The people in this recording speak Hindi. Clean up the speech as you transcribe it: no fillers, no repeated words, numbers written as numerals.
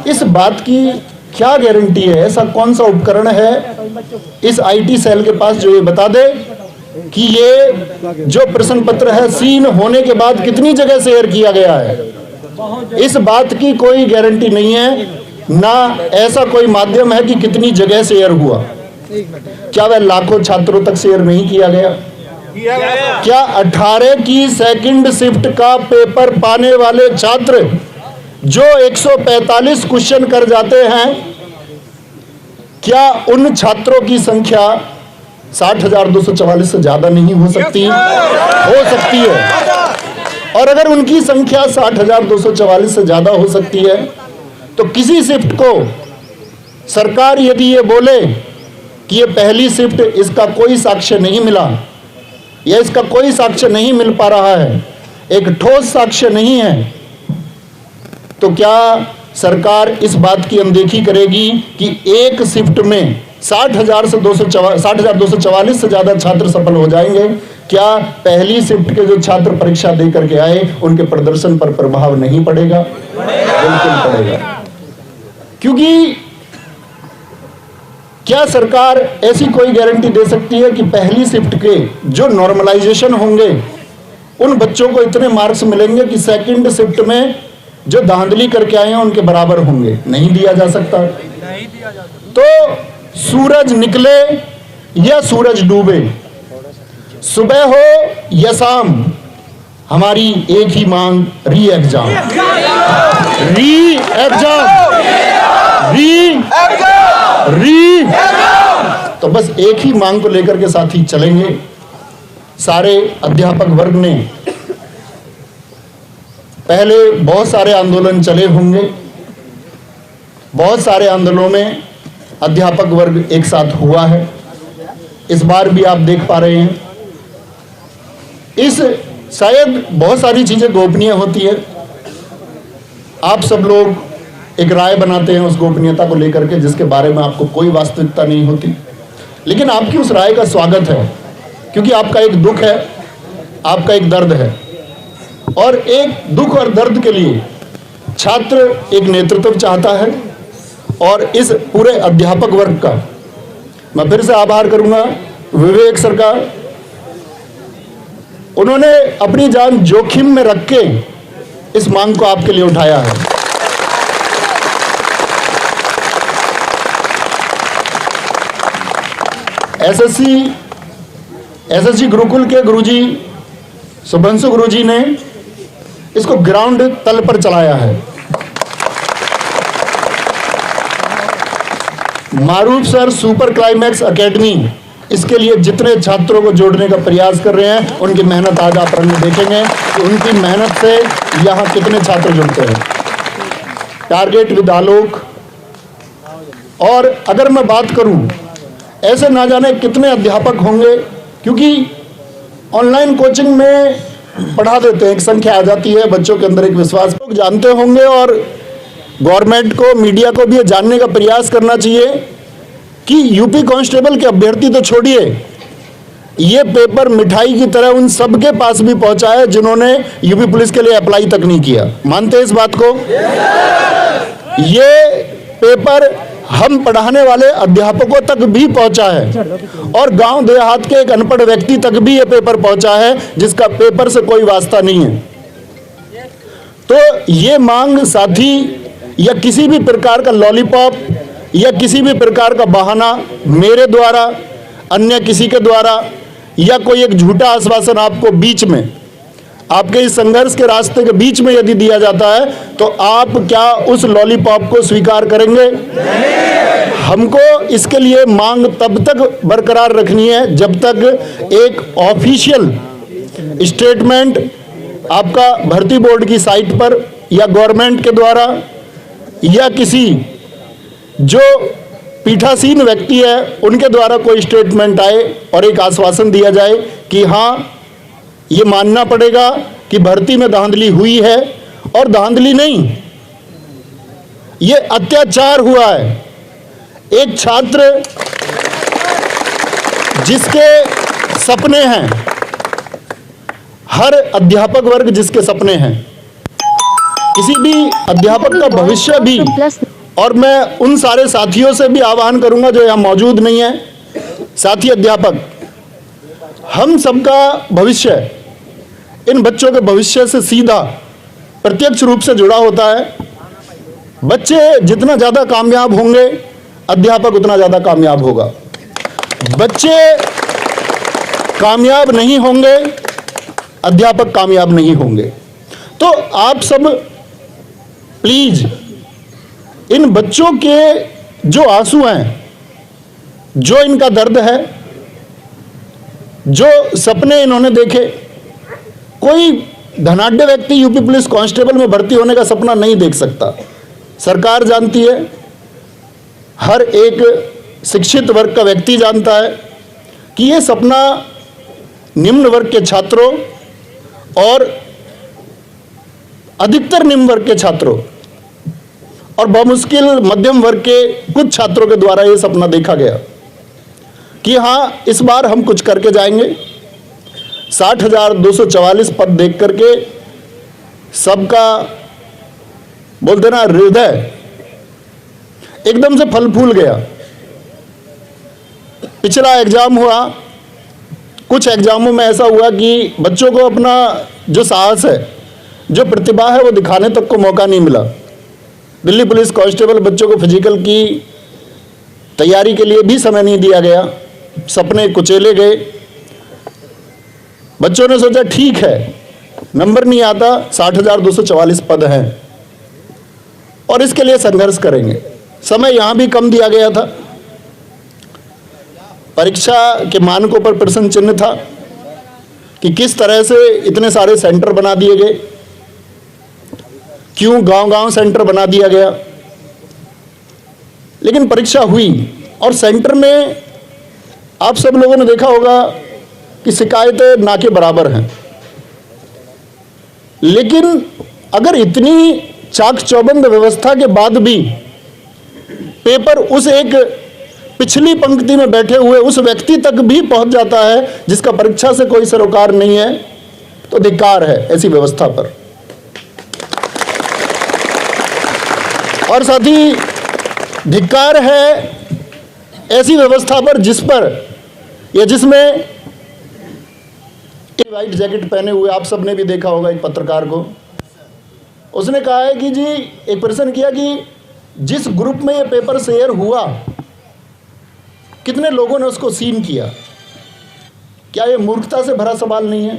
इस बात की क्या गारंटी है, ऐसा कौन सा उपकरण है इस आईटी सेल के पास जो ये बता दे कि ये जो प्रश्न पत्र है सीन होने के बाद कितनी जगह शेयर किया गया है। इस बात की कोई गारंटी नहीं है, ना ऐसा कोई माध्यम है कि कितनी जगह शेयर हुआ। क्या वह लाखों छात्रों तक शेयर नहीं किया गया? क्या 18 की सेकंड शिफ्ट का पेपर पाने वाले छात्र जो 145 क्वेश्चन कर जाते हैं, क्या उन छात्रों की संख्या 60,244 से ज्यादा नहीं हो सकती? हो सकती है। और अगर उनकी संख्या 60,244 से ज्यादा हो सकती है तो किसी शिफ्ट को सरकार यदि ये बोले कि ये पहली शिफ्ट, इसका कोई साक्ष्य नहीं मिला या इसका कोई साक्ष्य नहीं मिल पा रहा है, एक ठोस साक्ष्य नहीं है, तो क्या सरकार इस बात की अनदेखी करेगी कि एक शिफ्ट में 60,244 से ज्यादा छात्र सफल हो जाएंगे? क्या पहली शिफ्ट के जो छात्र परीक्षा दे करके आए उनके प्रदर्शन पर प्रभाव नहीं पड़ेगा? बिल्कुल पड़ेगा। क्योंकि क्या सरकार ऐसी कोई गारंटी दे सकती है कि पहली शिफ्ट के जो नॉर्मलाइजेशन होंगे उन बच्चों को इतने मार्क्स मिलेंगे कि सेकंड शिफ्ट में जो धांधली करके आए हैं उनके बराबर होंगे? नहीं दिया जा सकता। तो सूरज निकले या सूरज डूबे, सुबह हो या शाम, हमारी एक ही मांग, री एग्जाम, री एग्जाम, री। तो बस एक ही मांग को लेकर के साथी चलेंगे। सारे अध्यापक वर्ग ने पहले बहुत सारे आंदोलन चले होंगे, बहुत सारे आंदोलनों में अध्यापक वर्ग एक साथ हुआ है। इस बार भी आप देख पा रहे हैं, इस शायद बहुत सारी चीजें गोपनीय होती है, आप सब लोग एक राय बनाते हैं उस गोपनीयता को लेकर के जिसके बारे में आपको कोई वास्तविकता नहीं होती, लेकिन आपकी उस राय का स्वागत है, क्योंकि आपका एक दुख है, आपका एक दर्द है, और एक दुख और दर्द के लिए छात्र एक नेतृत्व चाहता है। और इस पूरे अध्यापक वर्ग का मैं फिर से आभार करूंगा विवेक सर का, उन्होंने अपनी जान जोखिम में रख के इस मांग को आपके लिए उठाया है। एसएससी गुरुकुल के गुरुजी शुभंशु गुरुजी ने इसको ग्राउंड तल पर चलाया है। मारूफ सर सुपर क्लाइमैक्स एकेडमी इसके लिए जितने छात्रों को जोड़ने का प्रयास कर रहे हैं, उनकी मेहनत आज आप रंग देखेंगे कि उनकी मेहनत से यहाँ कितने छात्र जुड़ते हैं। टारगेट विद आलोक। और अगर मैं बात करूं, ऐसे ना जाने कितने अध्यापक होंगे, क्योंकि ऑनलाइन कोचिंग में पढ़ा देते हैं, एक संख्या आ जाती है, बच्चों के अंदर एक विश्वास, लोग जानते होंगे। और गवर्नमेंट को, मीडिया को भी ये जानने का प्रयास करना चाहिए कि यूपी कांस्टेबल के अभ्यर्थी तो छोड़िए, ये पेपर मिठाई की तरह उन सबके पास भी पहुंचा है जिन्होंने यूपी पुलिस के लिए अप्लाई तक नहीं किया। मानते हैं इस बात को? ये पेपर हम पढ़ाने वाले अध्यापकों तक भी पहुंचा है, और गांव देहात के एक अनपढ़ व्यक्ति तक भी ये पेपर पहुंचा है जिसका पेपर से कोई वास्ता नहीं है। तो ये मांग साथी या किसी भी प्रकार का लॉलीपॉप या किसी भी प्रकार का बहाना मेरे द्वारा, अन्य किसी के द्वारा, या कोई एक झूठा आश्वासन आपको बीच में, आपके इस संघर्ष के रास्ते के बीच में यदि दिया जाता है तो आप क्या उस लॉलीपॉप को स्वीकार करेंगे? हमको इसके लिए मांग तब तक बरकरार रखनी है जब तक एक ऑफिशियल स्टेटमेंट आपका भर्ती बोर्ड की साइट पर या गवर्नमेंट के द्वारा या किसी जो पीठासीन व्यक्ति है उनके द्वारा कोई स्टेटमेंट आए और एक आश्वासन दिया जाए कि हाँ, ये मानना पड़ेगा कि भर्ती में धांधली हुई है, और धांधली नहीं, ये अत्याचार हुआ है। एक छात्र जिसके सपने हैं, हर अध्यापक वर्ग जिसके सपने हैं, किसी भी अध्यापक का भविष्य भी, और मैं उन सारे साथियों से भी आह्वान करूंगा जो यहाँ मौजूद नहीं है, साथी अध्यापक, हम सबका भविष्य इन बच्चों के भविष्य से सीधा प्रत्यक्ष रूप से जुड़ा होता है। बच्चे जितना ज़्यादा कामयाब होंगे, अध्यापक उतना ज़्यादा कामयाब होगा। बच्चे कामयाब नहीं होंगे, अध्यापक कामयाब नहीं होंगे। तो आप सब प्लीज इन बच्चों के जो आंसू हैं, जो इनका दर्द है, जो सपने इन्होंने देखे, कोई धनाढ्य व्यक्ति यूपी पुलिस कांस्टेबल में भर्ती होने का सपना नहीं देख सकता। सरकार जानती है, हर एक शिक्षित वर्ग का व्यक्ति जानता है कि ये सपना निम्न वर्ग के छात्रों और अधिकतर निम्न वर्ग के छात्रों और बमुश्किल मध्यम वर्ग के कुछ छात्रों के द्वारा ये सपना देखा गया कि हाँ, इस बार हम कुछ करके जाएंगे। 60,244 पद देख करके सबका बोलते ना हृदय एकदम से फल फूल गया। पिछला एग्जाम हुआ, कुछ एग्जामों में ऐसा हुआ कि बच्चों को अपना जो साहस है, जो प्रतिभा है, वो दिखाने तक को मौका नहीं मिला। दिल्ली पुलिस कांस्टेबल बच्चों को फिजिकल की तैयारी के लिए भी समय नहीं दिया गया, सपने कुचेले गए। बच्चों ने सोचा ठीक है, नंबर नहीं आता, 60,244 पद हैं और इसके लिए संघर्ष करेंगे। समय यहां भी कम दिया गया था, परीक्षा के मानकों पर प्रश्न चिन्ह था कि किस तरह से इतने सारे सेंटर बना दिए गए, क्यों गांव-गांव सेंटर बना दिया गया। लेकिन परीक्षा हुई और सेंटर में आप सब लोगों ने देखा होगा कि शिकायतें ना के बराबर हैं। लेकिन अगर इतनी चाक चौबंद व्यवस्था के बाद भी पेपर उस एक पिछली पंक्ति में बैठे हुए उस व्यक्ति तक भी पहुंच जाता है जिसका परीक्षा से कोई सरोकार नहीं है, तो धिक्कार है ऐसी व्यवस्था पर। और साथ ही धिक्कार है ऐसी व्यवस्था पर जिस पर या जिसमें व्हाइट जैकेट पहने हुए आप सबने भी देखा होगा एक पत्रकार को, उसने कहा है कि जी, एक प्रश्न किया कि जिस ग्रुप में ये पेपर शेयर हुआ कितने लोगों ने उसको सीन किया। क्या ये मूर्खता से भरा सवाल नहीं है?